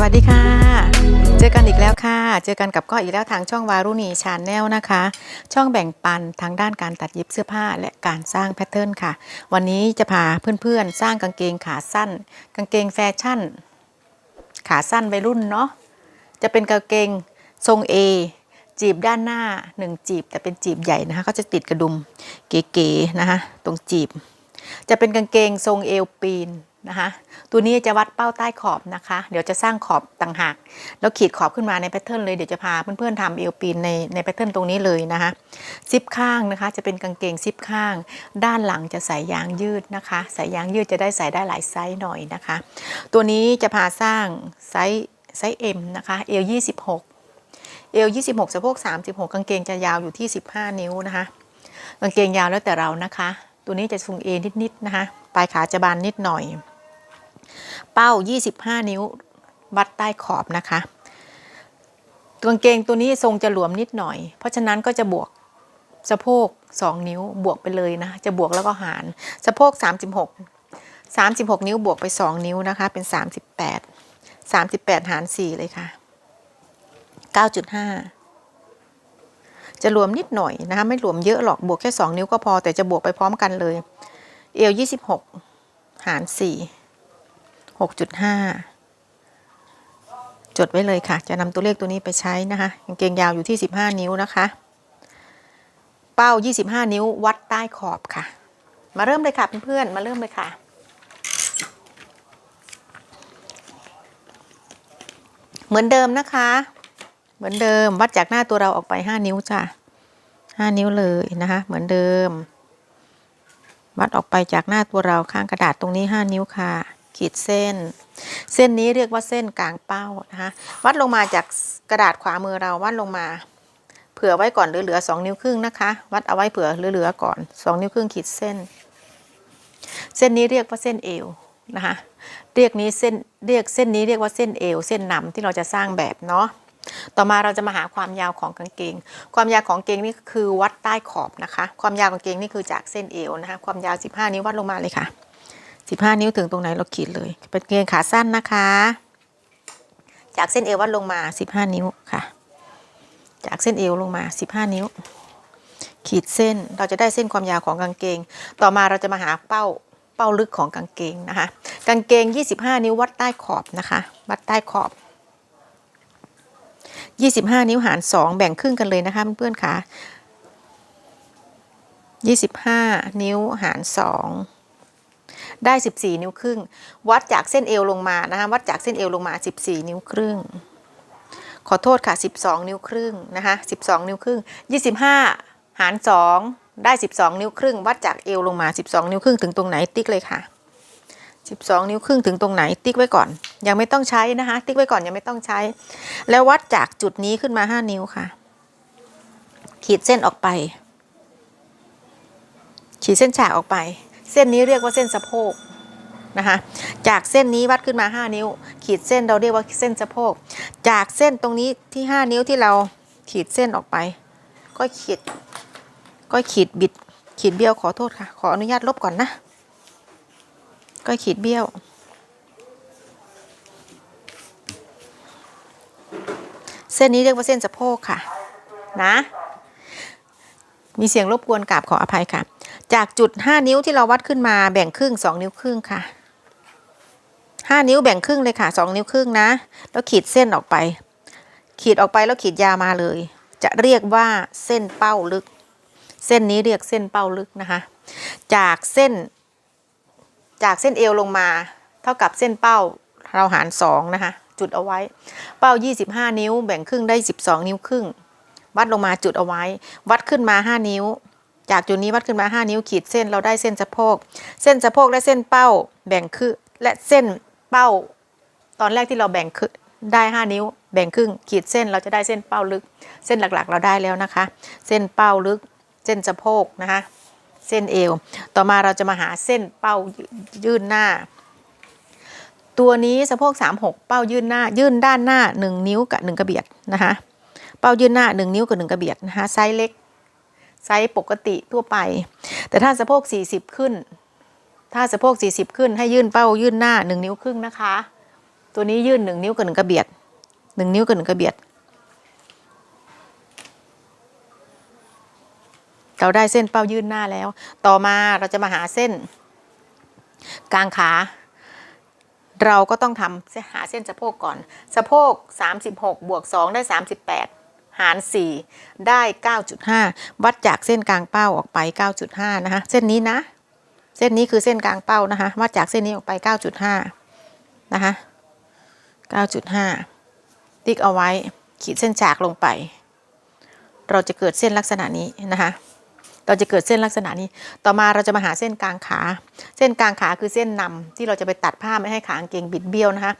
วัสดีค่ะเจอกันอีกแล้วค่ะเจอกันกับก้อยอีกแล้วทางช่องวารุณีชาแนลนะคะช่องแบ่งปันทางด้านการตัดเย็บเสื้อผ้าและการสร้างแพทเทิร์นค่ะวันนี้จะพาเพื่อนๆสร้างกางเกงขาสั้นกางเกงแฟชั่นขาสั้นวัยรุ่นเนาะจะเป็นกางเกงทรง A จีบด้านหน้า1จีบแต่เป็นจีบใหญ่นะคะก็จะติดกระดุมเก๋ๆนะคะตรงจีบจะเป็นกางเกงทรงเอวปีนนะคะตัวนี้จะวัดเป้าใต้ขอบนะคะเดี๋ยวจะสร้างขอบต่างหากแล้วขีดขอบขึ้นมาในแพทเทิร์นเลยเดี๋ยวจะพาเพื่อนๆทำเอวปีนในแพทเทิร์นตรงนี้เลยนะคะซิปข้างนะคะจะเป็นกางเกงซิปข้างด้านหลังจะใส่ยางยืดนะคะใส่ยางยืดจะได้ใส่ได้หลายไซส์หน่อยนะคะตัวนี้จะพาสร้างไซส์ M นะคะเอว26สะโพก36กางเกงจะยาวอยู่ที่15นิ้วนะคะกางเกงยาวแล้วแต่เรานะคะตัวนี้จะทรง A นิดๆนะคะปลายขาจะบานนิดหน่อยเป้า25นิ้ววัดใต้ขอบนะคะกางเกงตัวนี้ทรงจะหลวมนิดหน่อยเพราะฉะนั้นก็จะบวกสะโพก2นิ้วบวกไปเลยนะจะบวกแล้วก็หารสะโพก36นิ้วบวกไป2นิ้วนะคะเป็น38หาร4เลยค่ะ 9.5 จะรวมนิดหน่อยนะคะไม่รวมเยอะหรอกบวกแค่2นิ้วก็พอแต่จะบวกไปพร้อมกันเลยเอว26หาร4 6.5 จดไว้เลยค่ะจะนำตัวเลขตัวนี้ไปใช้นะคะกางเกงยาวอยู่ที่15นิ้วนะคะเป้า25นิ้ววัดใต้ขอบค่ะมาเริ่มเลยค่ะเพื่อนๆมาเริ่มเลยค่ะเหมือนเดิมนะคะเหมือนเดิมวัดจากหน้าตัวเราออกไป5นิ้วจ้ะ5นิ้วเลยนะคะเหมือนเดิมวัดออกไปจากหน้าตัวเราข้างกระดาษตรงนี้5นิ้วค่ะขีดเส้นนี้เรียกว่าเส้นกลางเป้านะคะวัดลงมาจากกระดาษขวามือเราวัดลงมาเผื่อไว้ก่อนเหลือ2นิ้วครึ่งนะคะวัดเอาไว้เผื่อเหลือก่อน2นิ้วครึ่งขีดเส้นนี้เรียกว่าเส้นเอวนะคะเรียกเส้นนี้เรียกว่าเส้นเอวเส้นนำที่เราจะสร้างแบบเนาะต่อมาเราจะมาหาความยาวของกางเกงความยาวของกางเกงนี่คือวัดใต้ขอบนะคะความยาวกางเกงนี่คือจากเส้นเอวนะคะความยาว15นิ้ววัดลงมาเลยค่ะ15นิ้วถึงตรงไหนเราขีดเลยเป็นกางเกงขาสั้นนะคะจากเส้นเอววัดลงมา15นิ้วค่ะจากเส้นเอวลงมา15นิ้วขีดเส้นเราจะได้เส้นความยาวของกางเกงต่อมาเราจะมาหาเป้าลึกของกางเกงนะคะกางเกง25นิ้ววัดใต้ขอบนะคะวัดใต้ขอบ25นิ้วหาร2แบ่งครึ่งกันเลยนะคะเพื่อนๆค่ะ25นิ้วหาร2ได้14นิ้วครึ่งวัดจากเส้นเอวลงมานะคะวัดจากเส้นเอวลงมา14นิ้วครึ่งขอโทษค่ะ12นิ้วครึ่งนะคะ12นิ้วครึ่ง25หาร2ได้12นิ้วครึ่งวัดจากเอวลงมา12นิ้วครึ่งถึงตรงไหนติ๊กเลยค่ะ12นิ้วครึ่งถึงตรงไหนติ๊กไว้ก่อนยังไม่ต้องใช้นะคะติ๊กไว้ก่อนยังไม่ต้องใช้แล้ววัดจากจุดนี้ขึ้นมา5นิ้วค่ะขีดเส้นออกไปขีดเส้นฉากออกไปเส้นนี้เรียกว่าเส้นสะโพกนะคะจากเส้นนี้วัดขึ้นมา5นิ้วขีดเส้นเราเรียกว่าเส้นสะโพกจากเส้นตรงนี้ที่5นิ้วที่เราขีดเส้นออกไปก็ขีดบิดขีดเบี้ยวขอโทษค่ะขออนุญาตลบก่อนนะก็ขีดเบี้ยวเส้นนี้เรียกว่าเส้นสะโพกค่ะนะมีเสียงรบกวนกราบขออภัยค่ะจากจุด5นิ้วที่เราวัดขึ้นมาแบ่งครึ่ง2นิ้วครึ่งค่ะ5นิ้วแบ่งครึ่งเลยค่ะ2นิ้วครึ่งนะแล้วขีดเส้นออกไปแล้วขีดยาวมาเลยจะเรียกว่าเส้นเป้าลึกเส้นนี้เรียกเส้นเป้าลึกนะคะจากเส้นเอวลงมาเท่ากับเส้นเป้าเราหาร2นะคะจุดเอาไว้เป้า25นิ้วแบ่งครึ่งได้12นิ้วครึ่งวัดลงมาจุดเอาไว้วัดขึ้นมา5นิ้วจากจุดนี้วัดขึ้นมา5นิ้วขีดเส้นเราได้เส้นสะโพกและเส้นเป้าแบ่งครึ่งและเส้นเป้าตอนแรกที่เราแบ่งครึ่งได้5นิ้วแบ่งครึ่งขีดเส้นเราจะได้เส้นเป้าลึกเส้นหลักๆเราได้แล้วนะคะเส้นเป้าลึกเส้นสะโพกนะคะเส้นเอวต่อมาเราจะมาหาเส้นเป้ายื่นหน้าตัวนี้สะโพก36เป้ายื่นหน้ายื่นด้านหน้า1นิ้วกับ1กระเบียดนะคะเป้ายื่นหน้า1นิ้วกับ1กระเบียดนะคะไซส์เล็กไซส์ปกติทั่วไปแต่ถ้าสะโพก40ขึ้นให้ยื่นเป้ายื่นหน้า1นิ้วครึ่งนะคะ ตัวนี้ยื่น1 นิ้วกับ1 กระเบียด1 นิ้วกับ1 กระเบียดเราได้เส้นเป้ายื่นหน้าแล้วต่อมาเราจะมาหาเส้นกลางขาเราก็ต้องหาเส้นสะโพกก่อนสะโพก36บวก2ได้38หาร4ได้9.5วัดจากเส้นกลางเป้าออกไป9.5นะคะเส้นนี้นะเส้นนี้คือเส้นกลางเป้านะคะวัดจากเส้นนี้ออกไป9.5นะคะ9.5ติ๊กเอาไว้ขีดเส้นฉากลงไปเราจะเกิดเส้นลักษณะนี้นะคะเราจะเกิดเส้นลักษณะนี้ต่อมาเราจะมาหาเส้นกลางขาเส้นกลางขาคือเส้นนำที่เราจะไปตัดผ้าไม่ให้ขากางเกงบิดเบี้ยวนะคะ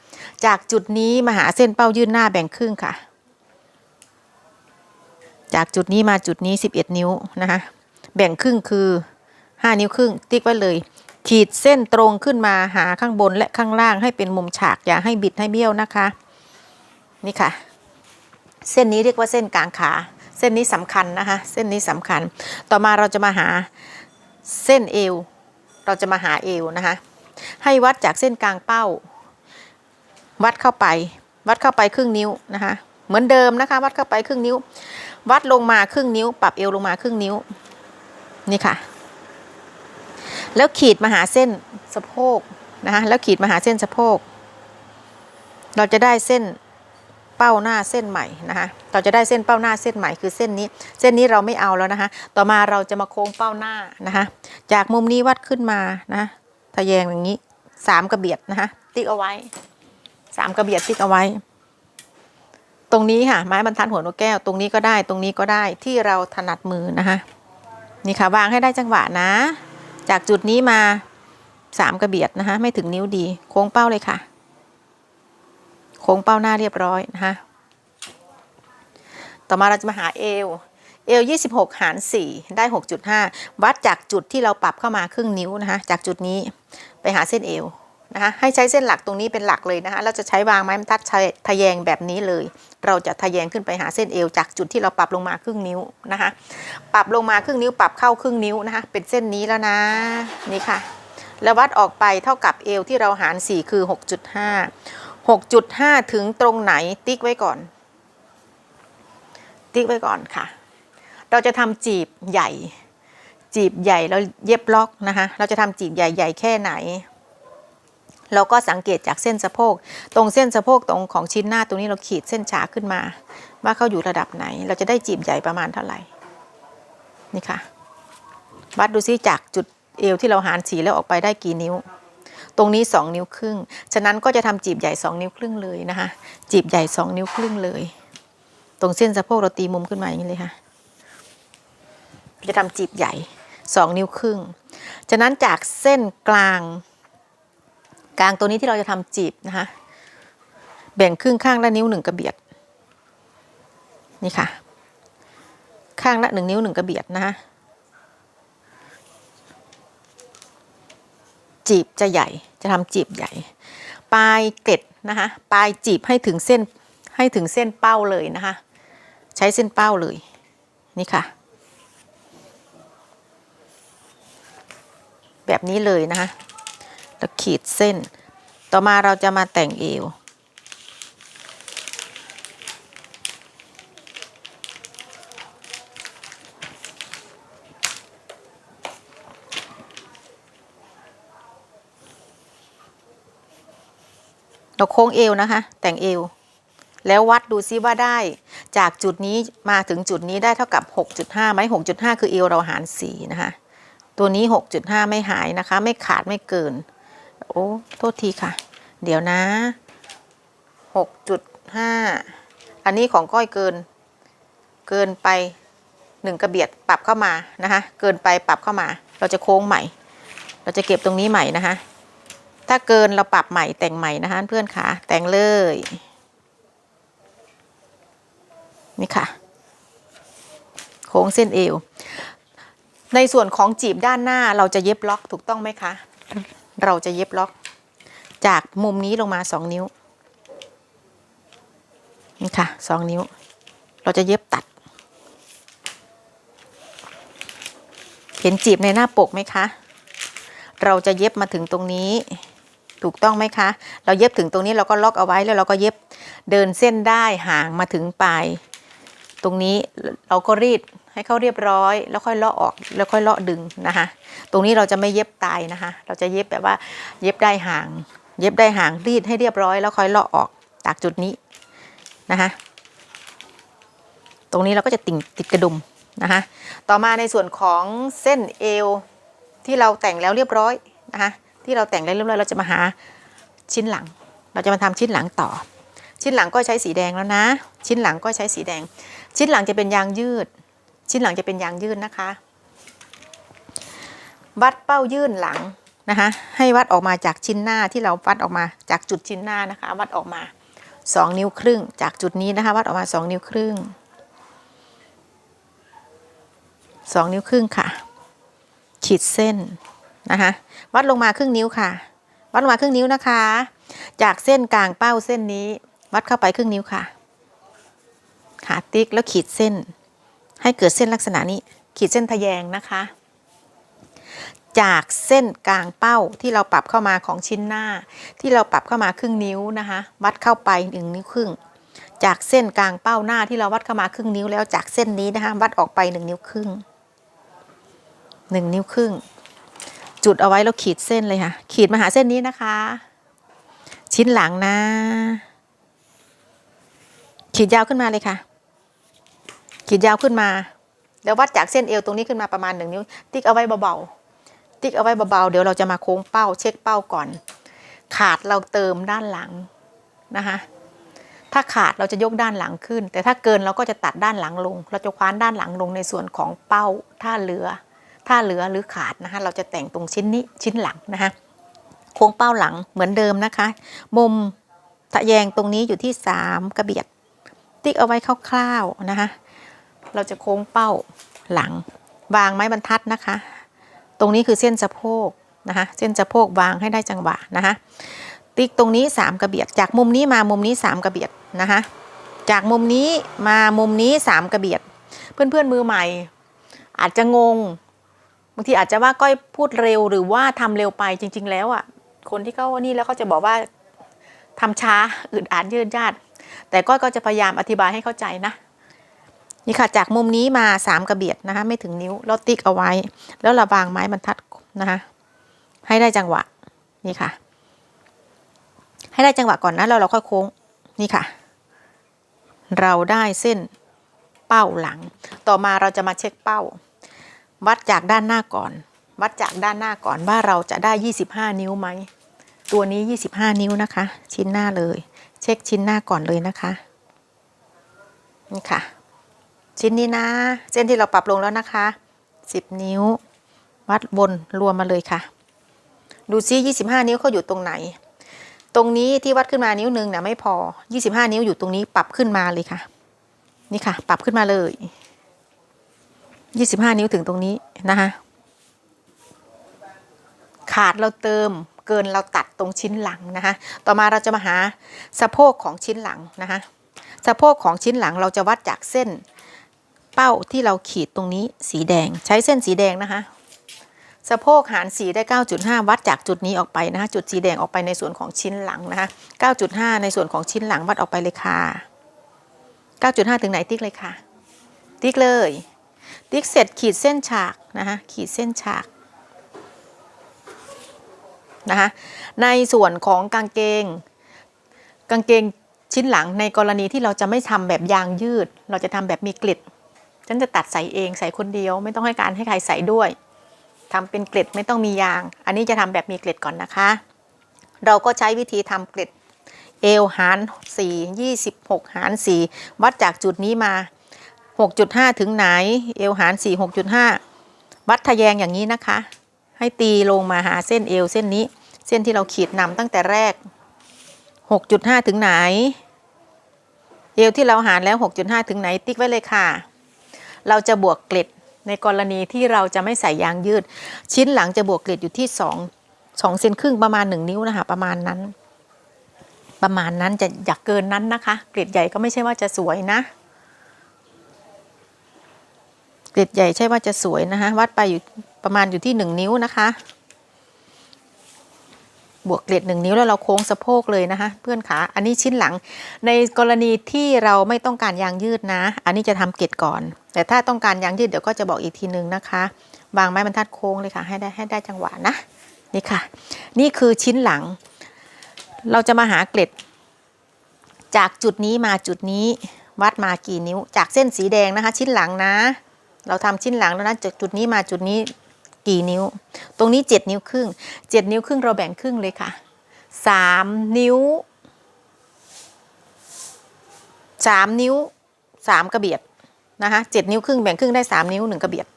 จากจุดนี้มาหาเส้นเป้ายื่นหน้าแบ่งครึ่งค่ะจากจุดนี้มาจุดนี้11 นิ้วนะคะแบ่งครึ่งคือ5 นิ้วครึ่งติ๊กไว้เลยขีดเส้นตรงขึ้นมาหาข้างบนและข้างล่างให้เป็นมุมฉากอย่าให้บิดให้เบี้ยวนะคะนี่ค่ะเส้นนี้เรียกว่าเส้นกลางขาเส้นนี้สำคัญนะคะเส้นนี้สำคัญต่อมาเราจะมาหาเส้นเอวเราจะมาหาเอวนะคะให้วัดจากเส้นกลางเป้าวัดเข้าไปครึ่งนิ้วนะคะเหมือนเดิมนะคะวัดเข้าไปครึ่งนิ้ววัดลงมาครึ่งนิ้วปรับเอวลงมาครึ่งนิ้วนี่ค่ะแล้วขีดมาหาเส้นสะโพกนะคะแล้วขีดมาหาเส้นสะโพกเราจะได้เส้นเป้าหน้าเส้นใหม่นะคะเราจะได้เส้นเป้าหน้าเส้นใหม่คือเส้นนี้เราไม่เอาแล้วนะคะต่อมาเราจะมาโค้งเป้าหน้านะคะจากมุมนี้วัดขึ้นมานะทะแยงอย่างนี้3 กระเบียดนะคะติ๊กเอาไว้3 กระเบียดติ๊กเอาไว้ตรงนี้ค่ะไม้บรรทัดหัวนกแก้วตรงนี้ก็ได้ตรงนี้ก็ได้ที่เราถนัดมือนะคะนี่ค่ะวางให้ได้จังหวะนะจากจุดนี้มา3 กระเบียดนะคะไม่ถึงนิ้วดีโค้งเป้าเลยค่ะโค้งเป้าหน้าเรียบร้อยนะคะต่อมาเราจะมาหาเอว26หาร4ได้6.5วัดจากจุดที่เราปรับเข้ามาครึ่งนิ้วนะคะจากจุดนี้ไปหาเส้นเอวนะคะให้ใช้เส้นหลักตรงนี้เป็นหลักเลยนะคะเราจะใช้วางไม้บรรทัดทะแยงแบบนี้เลยเราจะทะแยงขึ้นไปหาเส้นเอวจากจุดที่เราปรับลงมาครึ่งนิ้วนะคะปรับลงมาครึ่งนิ้วปรับเข้าครึ่งนิ้วนะคะเป็นเส้นนี้แล้วนะนี่ค่ะแล้ววัดออกไปเท่ากับเอวที่เราหาร4คือ6.5 ถึงตรงไหนติ๊กไว้ก่อนค่ะเราจะทำจีบใหญ่แล้วเย็บล็อกนะคะเราจะทำจีบใหญ่แค่ไหนเราก็สังเกตจากเส้นสะโพกตรงเส้นสะโพกตรงของชิ้นหน้าตรงนี้เราขีดเส้นฉากขึ้นมาว่าเขาอยู่ระดับไหนเราจะได้จีบใหญ่ประมาณเท่าไหร่นี่ค่ะวัดดูซิจากจุดเอวที่เราหาร4แล้วออกไปได้กี่นิ้วตรงนี้2 นิ้วครึ่งฉะนั้นก็จะทำจีบใหญ่2 นิ้วครึ่งเลยนะคะจีบใหญ่2 นิ้วครึ่งเลยตรงเส้นสะโพกเราตีมุมขึ้นมาอย่างนี้เลยค่ะจะทำจีบใหญ่2 นิ้วครึ่งฉะนั้นจากเส้นกลางตัวนี้ที่เราจะทำจีบนะคะแบ่งครึ่งข้างละนิ้ว1 กระเบียดนี่ค่ะข้างละ1 นิ้ว1 กระเบียดนะคะจีบจะใหญ่จะทำจีบใหญ่ปลายเกล็ดนะคะปลายจีบให้ถึงเส้นเป้าเลยนะคะใช้เส้นเป้าเลยนี่ค่ะแบบนี้เลยนะคะแล้วขีดเส้นต่อมาเราจะมาแต่งเอวเราโค้งเอวนะคะแต่งเอวแล้ววัดดูซิว่าได้จากจุดนี้มาถึงจุดนี้ได้เท่ากับ 6.5 ไหม 6.5 คือเอวเราหาร4นะคะตัวนี้ 6.5 ไม่หายนะคะไม่ขาดไม่เกินโอ้โทษทีค่ะเดี๋ยวนะ 6.5 อันนี้ของก้อยเกินไป1 กระเบียดปรับเข้ามานะคะเกินไปปรับเข้ามาเราจะโค้งใหม่เราจะเก็บตรงนี้ใหม่นะคะถ้าเกินเราปรับใหม่แต่งใหม่นะคะเพื่อนค่ะแต่งเลยนี่ค่ะโค้งเส้นเอวในส่วนของจีบด้านหน้าเราจะเย็บล็อกถูกต้องไหมคะเราจะเย็บล็อกจากมุมนี้ลงมา2 นิ้วนี่ค่ะ2 นิ้วเราจะเย็บตัดเห็นจีบในหน้าปกไหมคะเราจะเย็บมาถึงตรงนี้ ถูกต้องไหมคะเราเย็บถึงตรงนี้เราก็ล็อกเอาไว้แล้วเราก็เย็บเดินเส้นได้ห่างมาถึงปลายตรงนี้เราก็รีดให้เขาเรียบร้อยแล้วค่อยเลาะออกแล้วค่อยเลาะดึงนะคะตรงนี้เราจะไม่เย็บตายนะคะเราจะเย็บแบบว่าเย็บได้ห่างรีดให้เรียบร้อยแล้วค่อยเลาะออกจากจุดนี้นะคะตรงนี้เราก็จะติดกระดุมนะคะต่อมาในส่วนของเส้นเอวที่เราแต่งแล้วเรียบร้อยนะคะที่เราแต่งแล้วเรียบร้อยเราจะมาหาชิ้นหลังเราจะมาทำชิ้นหลังต่อชิ้นหลังก็ใช้สีแดงแล้วนะชิ้นหลังก็ใช้สีแดงชิ้นหลังจะเป็นยางยืดชิ้นหลังจะเป็นยางยืดนะคะวัดเป้ายื่นหลังนะคะให้วัดออกมาจากชิ้นหน้าที่เราวัดออกมาจากจุดชิ้นหน้านะคะวัดออกมา2 นิ้วครึ่งจากจุดนี้นะคะวัดออกมา2 นิ้วครึ่ง2 นิ้วครึ่งค่ะขีดเส้นนะคะวัดลงมาครึ่งนิ้วค่ะวัดลงมาครึ่งนิ้วนะคะจากเส้นกลางเป้าเส้นนี้วัดเข้าไปครึ่งนิ้วค่ะขาติ๊กแล้วขีดเส้นให้เกิดเส้นลักษณะนี้ขีดเส้นทะแยงนะคะจากเส้นกลางเป้าที่เราปรับเข้ามาของชิ้นหน้าที่เราปรับเข้ามาครึ่งนิ้วนะคะวัดเข้าไป1 นิ้วครึ่งจากเส้นกลางเป้าหน้าที่เราวัดเข้ามาครึ่งนิ้วแล้วจากเส้นนี้นะคะวัดออกไป1 นิ้วครึ่ง1 นิ้วครึ่งจุดเอาไว้แล้วขีดเส้นเลยค่ะขีดมาหาเส้นนี้นะคะชิ้นหลังนะขีดยาวขึ้นมาเลยค่ะขีดยาวขึ้นมาแล้ววัดจากเส้นเอวตรงนี้ขึ้นมาประมาณ1 นิ้วติ๊กเอาไว้เบาๆติ๊กเอาไว้เบาๆเดี๋ยวเราจะมาโค้งเป้าเช็คเป้าก่อนขาดเราเติมด้านหลังนะคะถ้าขาดเราจะยกด้านหลังขึ้นแต่ถ้าเกินเราก็จะตัดด้านหลังลงเราจะคว้านด้านหลังลงในส่วนของเป้าถ้าเหลือหรือขาดนะคะเราจะแต่งตรงชิ้นนี้ชิ้นหลังนะคะโค้งเป้าหลังเหมือนเดิมนะคะมุมทะแยงตรงนี้อยู่ที่3 กระเบียดติ๊กเอาไว้คร่าวๆนะคะเราจะโค้งเป้าหลังวางไม้บรรทัดนะคะตรงนี้คือเส้นสะโพกนะคะเส้นสะโพกวางให้ได้จังหวะนะคะติ๊กตรงนี้3 กระเบียดจากมุมนี้มามุมนี้3 กระเบียดนะคะจากมุมนี้มามุมนี้3 กระเบียดเพื่อนๆมือใหม่อาจจะงงบางทีอาจจะว่าก้อยพูดเร็วหรือว่าทำเร็วไปจริงๆแล้วอ่ะคนที่เขานี่แล้วเขาจะบอกว่าทำช้าอึดอัดยืดยาดแต่ก้อยก็จะพยายามอธิบายให้เข้าใจนะนี่ค่ะจากมุมนี้มา3 กระเบียดนะคะไม่ถึงนิ้วเราติ๊กเอาไว้แล้วเราวางไม้บรรทัดนะคะให้ได้จังหวะนี่ค่ะให้ได้จังหวะก่อนนะแล้วเราค่อยโค้งนี่ค่ะเราได้เส้นเป้าหลังต่อมาเราจะมาเช็คเป้าวัดจากด้านหน้าก่อนวัดจากด้านหน้าก่อนว่าเราจะได้25 นิ้วไหมตัวนี้25 นิ้วนะคะชิ้นหน้าเลยเช็คชิ้นหน้าก่อนเลยนะคะนี่ค่ะชิ้นนี้นะเส้นที่เราปรับลงแล้วนะคะ10 นิ้ววัดบนรวมมาเลยค่ะดูซิ25 นิ้วเขาอยู่ตรงไหนตรงนี้ที่วัดขึ้นมานิ้วนึงนะไม่พอ25 นิ้วอยู่ตรงนี้ปรับขึ้นมาเลยค่ะนี่ค่ะปรับขึ้นมาเลย25 นิ้วถึงตรงนี้นะคะขาดเราเติมเกินเราตัดตรงชิ้นหลังนะคะต่อมาเราจะมาหาสะโพกของชิ้นหลังนะคะสะโพกของชิ้นหลังเราจะวัดจากเส้นเป้าที่เราขีดตรงนี้สีแดงใช้เส้นสีแดงนะคะสะโพกหาร4ได้ 9.5 วัดจากจุดนี้ออกไปนะคะจุดสีแดงออกไปในส่วนของชิ้นหลังนะคะ 9.5 ในส่วนของชิ้นหลังวัดออกไปเลยค่ะ 9.5 ถึงไหนติ๊กเลยค่ะติ๊กเลยติ๊กเสร็จขีดเส้นฉากนะคะขีดเส้นฉากนะคะในส่วนของกางเกงชิ้นหลังในกรณีที่เราจะไม่ทำแบบยางยืดเราจะทำแบบมีกลิดฉันจะตัดใส่เองใส่คนเดียวไม่ต้องให้การให้ใครใส่ด้วยทำเป็นเกล็ดไม่ต้องมียางอันนี้จะทำแบบมีเกล็ดก่อนนะคะเราก็ใช้วิธีทำเกล็ดเอวหาร4 26หาร4วัดจากจุดนี้มา 6.5 ถึงไหนเอวหาร4 6.5 วัดทะแยงอย่างนี้นะคะให้ตีลงมาหาเส้นเอวเส้นนี้เส้นที่เราขีดนำตั้งแต่แรก 6.5 ถึงไหนเอวที่เราหารแล้ว 6.5 ถึงไหนติ๊กไว้เลยค่ะเราจะบวกเกล็ดในกรณีที่เราจะไม่ใส่ยางยืดชิ้นหลังจะบวกเกล็ดอยู่ที่2 เซนครึ่งประมาณ1 นิ้วนะคะประมาณนั้นจะอยากเกินนั้นนะคะเกล็ดใหญ่ก็ไม่ใช่ว่าจะสวยนะเกล็ดใหญ่ใช่ว่าจะสวยนะคะวัดไปอยู่ประมาณอยู่ที่1 นิ้วนะคะ บวกเกล็ด1 นิ้วแล้วเราโค้งสะโพกเลยนะคะเพื่อนขาอันนี้ชิ้นหลังในกรณีที่เราไม่ต้องการยางยืดนะอันนี้จะทำเกล็ดก่อนแต่ถ้าต้องการยางยืดเดี๋ยวก็จะบอกอีกทีนึงนะคะวางไม้บรรทัดโค้งเลยค่ะให้ได้จังหวะนะนี่ค่ะนี่คือชิ้นหลังเราจะมาหาเกล็ดจากจุดนี้มาจุดนี้วัดมากี่นิ้วจากเส้นสีแดงนะคะชิ้นหลังนะเราทำชิ้นหลังแล้วนะจากจุดนี้มาจุดนี้กี่นิ้วตรงนี้7 นิ้วครึ่ง7 นิ้วครึ่งเราแบ่งครึ่งเลยค่ะ3 นิ้ว3 นิ้ว3 กระเบียดนะคะ7 นิ้วครึ่งแบ่งครึ่งได้3 นิ้ว1 กระเบียด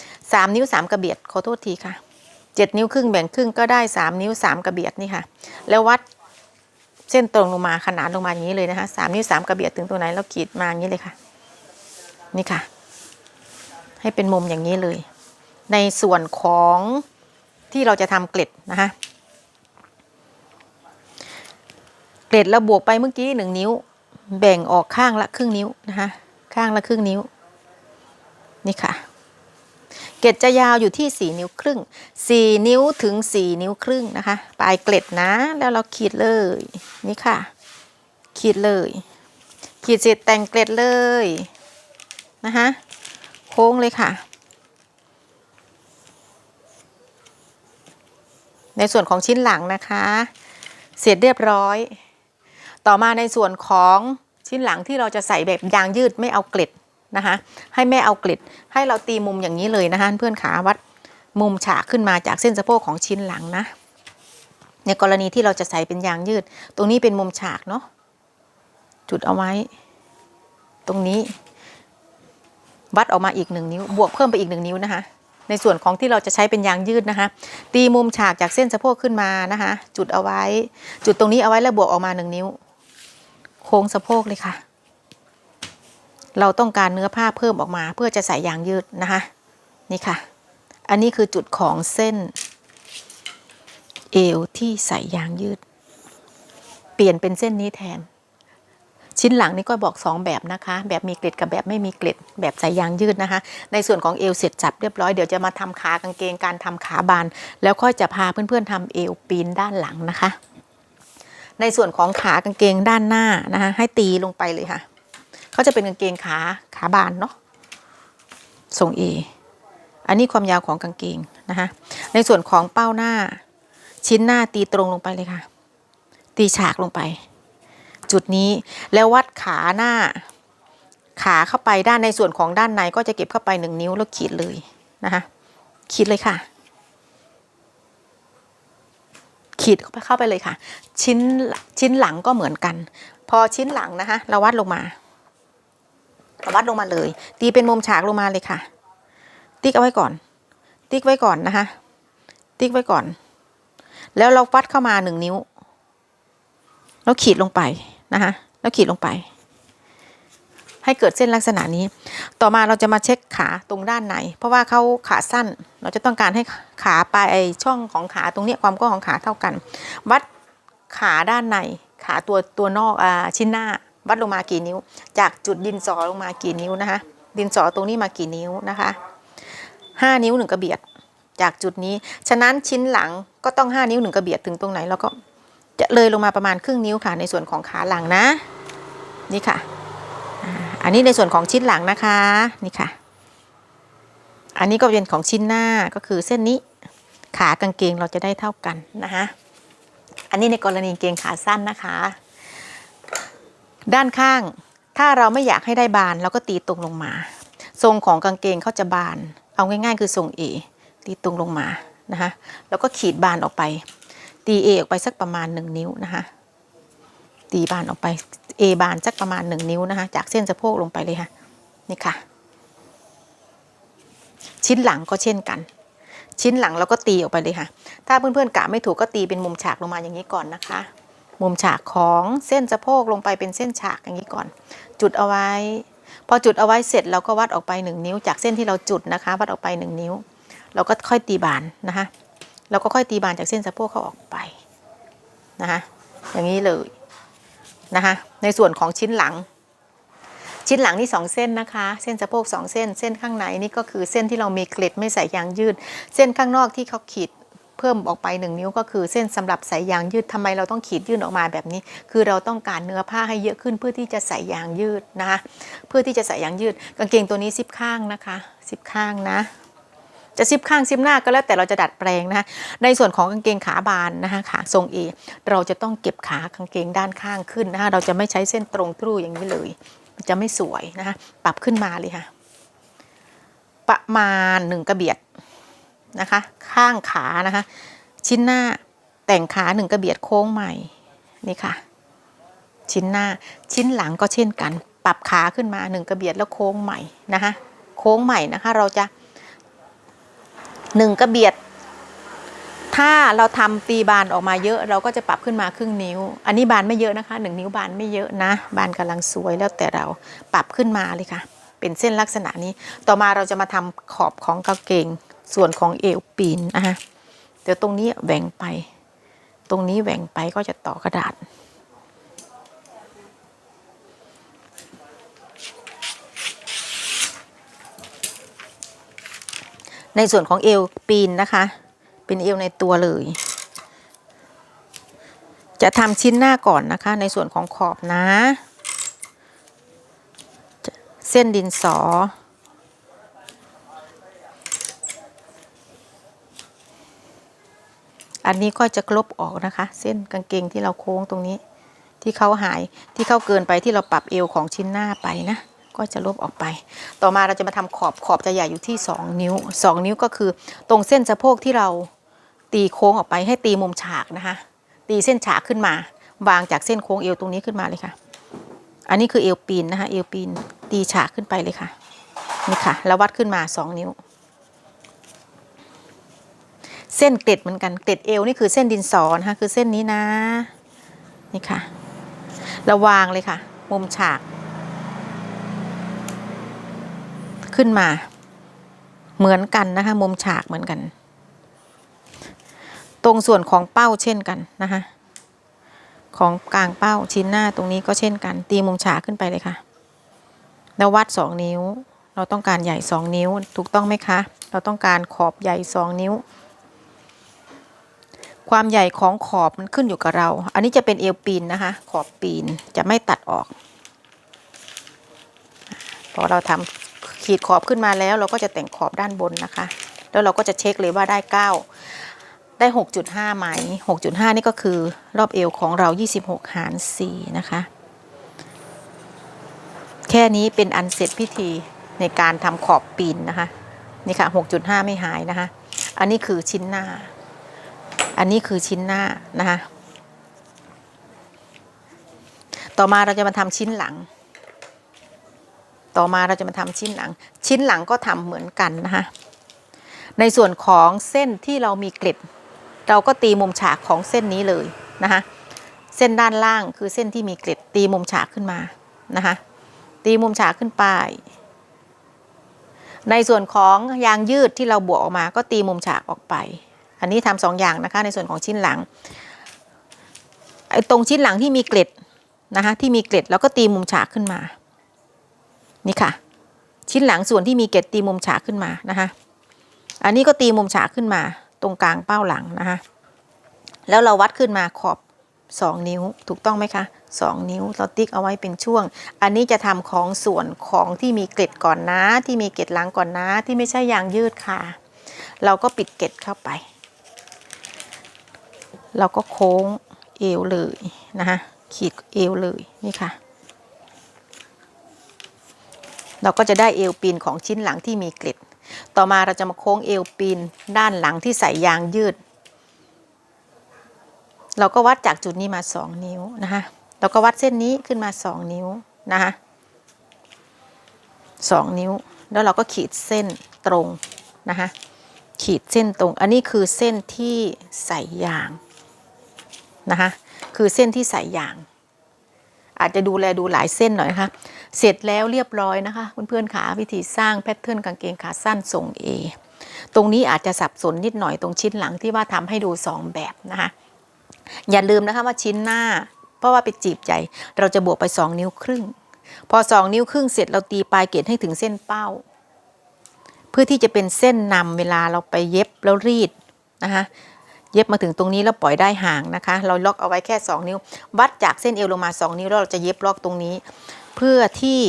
3 นิ้ว3 กระเบียดขอโทษทีค่ะ7 นิ้วครึ่งแบ่งครึ่งก็ได้3 นิ้ว3 กระเบียดนี่ค่ะแล้ววัดเส้นตรงลงมาขนานลงมาอย่างนี้เลยนะคะ3 นิ้ว3 กระเบียดถึงตรงไหนเราขีดมาอย่างนี้เลยค่ะนี่ค่ะให้เป็นมุมอย่างนี้เลยในส่วนของที่เราจะทำเกล็ดนะคะเกล็ดเราบวกไปเมื่อกี้1 นิ้วแบ่งออกข้างละครึ่งนิ้วนะคะข้างละครึ่งนิ้วนี่ค่ะเกล็ดจะยาวอยู่ที่4 นิ้วครึ่ง4 นิ้วถึง4 นิ้วครึ่งนะคะปลายเกล็ดนะแล้วเราขีดเลยนี่ค่ะขีดเลยขีดเสร็จแต่งเกล็ดเลยนะคะโค้งเลยค่ะในส่วนของชิ้นหลังนะคะเสร็จเรียบร้อยต่อมาในส่วนของชิ้นหลังที่เราจะใส่แบบยางยืดไม่เอาเกล็ดนะคะให้แม่เอาเกล็ดให้เราตีมุมอย่างนี้เลยนะคะเพื่อนขาวัดมุมฉากขึ้นมาจากเส้นสะโพกของชิ้นหลังนะในกรณีที่เราจะใส่เป็นยางยืดตรงนี้เป็นมุมฉากเนาะจุดเอาไว้ตรงนี้วัดออกมาอีก1 นิ้วบวกเพิ่มไปอีก1 นิ้วนะคะในส่วนของที่เราจะใช้เป็นยางยืดนะคะตีมุมฉากจากเส้นสะโพกขึ้นมานะคะจุดเอาไว้จุดตรงนี้เอาไว้แล้วบวกออกมา1 นิ้วโค้งสะโพกเลยค่ะเราต้องการเนื้อผ้าเพิ่มออกมาเพื่อจะใส่ยางยืดนะคะนี่ค่ะอันนี้คือจุดของเส้นเอวที่ใส่ยางยืดเปลี่ยนเป็นเส้นนี้แทนชิ้นหลังนี่ก็บอก2 แบบนะคะแบบมีเกล็ดกับแบบไม่มีเกล็ดแบบใส่ยางยืดนะคะในส่วนของเอวเสร็จจับเรียบร้อยเดี๋ยวจะมาทำขากางเกงการทำขาบานแล้วค่อยจะพาเพื่อนๆทำเอวปีนด้านหลังนะคะในส่วนของขากางเกงด้านหน้านะคะให้ตีลงไปเลยค่ะเขาจะเป็นกางเกงขาบานเนาะทรง A อันนี้ความยาวของกางเกงนะคะในส่วนของเป้าหน้าชิ้นหน้าตีตรงลงไปเลยค่ะตีฉากลงไปจุดนี้แล้ววัดขาหน้าขาเข้าไปด้านในส่วนของด้านในก็จะเก็บเข้าไป1 นิ้วแล้วขีดเลยนะคะขีดเลยค่ะขีดเข้าไปเลยค่ะชิ้นหลังก็เหมือนกันพอชิ้นหลังนะคะเราวัดลงมาเลยตีเป็นมุมฉากลงมาเลยค่ะติ๊กเอาไว้ก่อนติ๊กไว้ก่อนนะคะติ๊กไว้ก่อนแล้วเราวัดเข้ามา1 นิ้วแล้วขีดลงไปนะคะแล้วขีดลงไปให้เกิดเส้นลักษณะนี้ต่อมาเราจะมาเช็คขาตรงด้านในเพราะว่าเขาขาสั้นเราจะต้องการให้ขาปลายช่องของขาตรงนี้ความกว้างของขาเท่ากันวัดขาด้านในขาตัวนอกชิ้นหน้าวัดลงมากี่นิ้วจากจุดดินสอลงมากี่นิ้วนะคะดินสอตรงนี้มากี่นิ้วนะคะ5 นิ้ว1 กระเบียดจากจุดนี้ฉะนั้นชิ้นหลังก็ต้อง5 นิ้ว1 กระเบียดถึงตรงไหนแล้วก็จะเลยลงมาประมาณครึ่งนิ้วค่ะในส่วนของขาหลังนะนี่ค่ะอันนี้ในส่วนของชิ้นหลังนะคะนี่ค่ะอันนี้ก็เป็นของชิ้นหน้าก็คือเส้นนี้ขากางเกงเราจะได้เท่ากันนะคะอันนี้ในกรณีกางเกงขาสั้นนะคะด้านข้างถ้าเราไม่อยากให้ได้บานเราก็ตีตรงลงมาทรงของกางเกงเขาจะบานเอาง่ายๆคือทรง A ตีตรงลงมานะคะแล้วก็ขีดบานออกไปตี A ออกไปสักประมาณ1 นิ้วนะคะตีบานออกไป A บานสักประมาณ1 นิ้วนะคะจากเส้นสะโพกลงไปเลยค่ะนี่ค่ะชิ้นหลังก็เช่นกันชิ้นหลังเราก็ตีออกไปเลยค่ะถ้าเพื่อนๆกะไม่ถูกก็ตีเป็นมุมฉากลงมาอย่างนี้ก่อนนะคะมุมฉากของเส้นสะโพกลงไปเป็นเส้นฉากอย่างนี้ก่อนจุดเอาไว้พอจุดเอาไว้เสร็จเราก็วัดออกไป1 นิ้วจากเส้นที่เราจุดนะคะวัดออกไป1 นิ้วเราก็ค่อยตีบานนะคะเราก็ค่อยตีบานจากเส้นสะโพกเขาออกไปนะคะอย่างนี้เลยนะคะในส่วนของชิ้นหลังนี่2 เส้นนะคะเส้นสะโพก2 เส้นเส้นข้างในนี่ก็คือเส้นที่เรามีเกล็ดไม่ใส่ยางยืดเส้นข้างนอกที่เขาขีด พิ่มออกไป1นิ้วก็คือเส้นสำหรับใส่ยางยืดทำไมเราต้องขีดยื่นออกมาแบบนี้คือเราต้องการเนื้อผ้าให้เยอะขึ้นเพื่อที่จะใส่ยางยืดนะคะเพื่อที่จะใส่ยางยืดกางเกงตัวนี้ซิปข้างนะคะซิปข้างนะจะซิปข้างซิปหน้าก็แล้วแต่เราจะดัดแปลงนะคะในส่วนของกางเกงขาบานนะคะขาทรงเอเราจะต้องเก็บขากางเกงด้านข้างขึ้นนะคะเราจะไม่ใช้เส้นตรงทรูอย่างนี้เลยมันจะไม่สวยนะคะปรับขึ้นมาเลยค่ะประมาณ1กระเบียดนะคะข้างขานะคะชิ้นหน้าแต่งขา1กระเบียดโค้งใหม่นี่ค่ะชิ้นหน้าชิ้นหลังก็เช่นกันปรับขาขึ้นมา1กระเบียดแล้วโค้งใหม่นะคะโค้งใหม่นะคะเราจะ1กระเบียดถ้าเราทำตีบานออกมาเยอะเราก็จะปรับขึ้นมาครึ่งนิ้วอันนี้บานไม่เยอะนะคะ1นิ้วบานไม่เยอะนะบานกำลังสวยแล้วแต่เราปรับขึ้นมาเลยค่ะเป็นเส้นลักษณะนี้ต่อมาเราจะมาทำขอบของกางเกงส่วนของเอวปีนนะคะเดี๋ยวตรงนี้แหว่งไปตรงนี้แหว่งไปก็จะต่อกระดาษในส่วนของเอวปีนนะคะเป็นเอวในตัวเลยจะทำชิ้นหน้าก่อนนะคะในส่วนของขอบนะเส้นดินสออันนี้ก็จะลบออกนะคะเส้นกางเกงที่เราโค้งตรงนี้ที่เขาหายที่เขาเกินไปที่เราปรับเอวของชิ้นหน้าไปนะก็จะลบออกไปต่อมาเราจะมาทำขอบจะใหญ่อยู่ที่2นิ้ว2นิ้วก็คือตรงเส้นสะโพกที่เราตีโค้งออกไปให้ตีมุมฉากนะคะตีเส้นฉากขึ้นมาวางจากเส้นโค้งเอวตรงนี้ขึ้นมาเลยค่ะอันนี้คือเอวปีนนะคะเอวปีนตีฉากขึ้นไปเลยค่ะนี่ค่ะแล้ววัดขึ้นมา2นิ้วเส้นเกล็ดเหมือนกันเกล็ดเอวนี่คือเส้นดินสอนะคะคือเส้นนี้นะนี่ค่ะเราวางเลยค่ะมุมฉากขึ้นมาเหมือนกันนะคะมุมฉากเหมือนกันตรงส่วนของเป้าเช่นกันนะคะของกลางเป้าชิ้นหน้าตรงนี้ก็เช่นกันตีมุมฉากขึ้นไปเลยค่ะแล้ววัด2นิ้วเราต้องการใหญ่2นิ้วถูกต้องไหมคะเราต้องการขอบใหญ่2นิ้วความใหญ่ของขอบมันขึ้นอยู่กับเราอันนี้จะเป็นเอวปีนนะคะขอบปีนจะไม่ตัดออกพอเราทำขีดขอบขึ้นมาแล้วเราก็จะแต่งขอบด้านบนนะคะแล้วเราก็จะเช็คเลยว่าได้9ได้ 6.5 ไหม 6.5 นี่ก็คือรอบเอวของเรา26 หาร 4นะคะแค่นี้เป็นอันเสร็จพิธีในการทำขอบปีนนะคะนี่ค่ะ 6.5 ไม่หายนะคะอันนี้คือชิ้นหน้าอันนี้คือชิ้นหน้านะคะต่อมาเราจะมาทำชิ้นหลังชิ้นหลังก็ทำเหมือนกันนะคะในส่วนของเส้นที่เรามีเกล็ดเราก็ตีมุมฉากของเส้นนี้เลยนะคะเส้นด้านล่างคือเส้นที่มีเกล็ดตีมุมฉากขึ้นมานะคะตีมุมฉากขึ้นไปในส่วนของยางยืดที่เราบวกออกมาก็ตีมุมฉากออกไปอันนี้ทำ2อย่างนะคะในส่วนของชิ้นหลังไอ้ตรงชิ้นหลังที่มีเกล็ดนะคะที่มีเกล็ดแล้วก็ตีมุมฉากขึ้นมานี่ค่ะชิ้นหลังส่วนที่มีเกล็ดตีมุมฉากขึ้นมานะคะอันนี้ก็ตีมุมฉากขึ้นมาตรงกลางเป้าหลังนะคะแล้วเราวัดขึ้นมาขอบ2นิ้วถูกต้องไหมคะ2นิ้วเราติ๊กเอาไว้เป็นช่วงอันนี้จะทำของส่วนของที่มีเกล็ดก่อนนะที่มีเกล็ดหลังก่อนนะที่ไม่ใช่ยางยืดค่ะเราก็ปิดเกล็ดเข้าไปเราก็โค้งเอวเลยนะคะขีดเอวเลยนี่ค่ะเราก็จะได้เอวปีนของชิ้นหลังที่มีเกล็ดต่อมาเราจะมาโค้งเอวปีนด้านหลังที่ใส่ยางยืดเราก็วัดจากจุดนี้มา2นิ้วนะคะเราก็วัดเส้นนี้ขึ้นมา2นิ้วนะคะ2นิ้วแล้วเราก็ขีดเส้นตรงนะคะขีดเส้นตรงอันนี้คือเส้นที่ใส่ยางนะคะคือเส้นที่ใส่ยางอาจจะดูหลายเส้นหน่อยนะคะเสร็จแล้วเรียบร้อยนะคะเพื่อนๆขาวิธีสร้างแพทเทิร์นกางเกงขาสั้นทรง A ตรงนี้อาจจะสับสนนิดหน่อยตรงชิ้นหลังที่ว่าทำให้ดู2แบบนะคะอย่าลืมนะคะว่าชิ้นหน้าเพราะว่าไปจีบใจเราจะบวกไป2นิ้วครึ่งพอ2นิ้วครึ่งเสร็จเราตีปลายเกล็ดให้ถึงเส้นเป้าเพื่อที่จะเป็นเส้นนำเวลาเราไปเย็บแล้วรีดนะคะ เย็บมาถึงตรงนี้แล้วปล่อยได้ห่างนะคะเราล็อกเอาไว้แค่2นิ้ววัดจากเส้นเอวลงมา2นิ้วแล้วเราจะเย็บล็อกตรงนี้เพื่อที่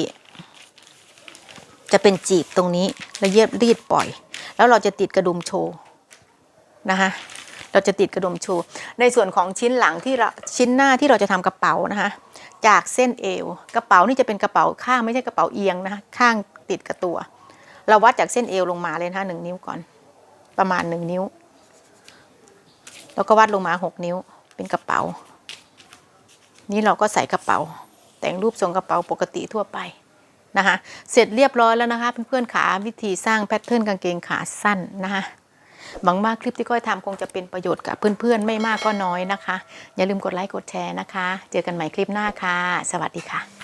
จะเป็นจีบตรงนี้แล้วเย็บรีดปล่อยแล้วเราจะติดกระดุมโชว์นะคะเราจะติดกระดุมโชว์ในส่วนของชิ้นหลังที่เราชิ้นหน้าที่เราจะทำกระเป๋านะคะจากเส้นเอวกระเป๋านี่จะเป็นกระเป๋าข้างไม่ใช่กระเป๋าเอียงนะคะข้างติดกับตัวเราวัดจากเส้นเอวลงมาเลยนะคะ1 นิ้วก่อนประมาณ1 นิ้วแล้วก็วัดลงมา6 นิ้วเป็นกระเป๋านี่เราก็ใส่กระเป๋าแต่งรูปทรงกระเป๋าปกติทั่วไปนะคะเสร็จเรียบร้อยแล้วนะคะเพื่อนๆขาวิธีสร้างแพทเทิร์นกางเกงขาสั้นนะคะหวังว่าคลิปที่ก้อยทำคงจะเป็นประโยชน์กับเพื่อนๆไม่มากก็น้อยนะคะอย่าลืมกดไลค์กดแชร์นะคะเจอกันใหม่คลิปหน้าค่ะสวัสดีค่ะ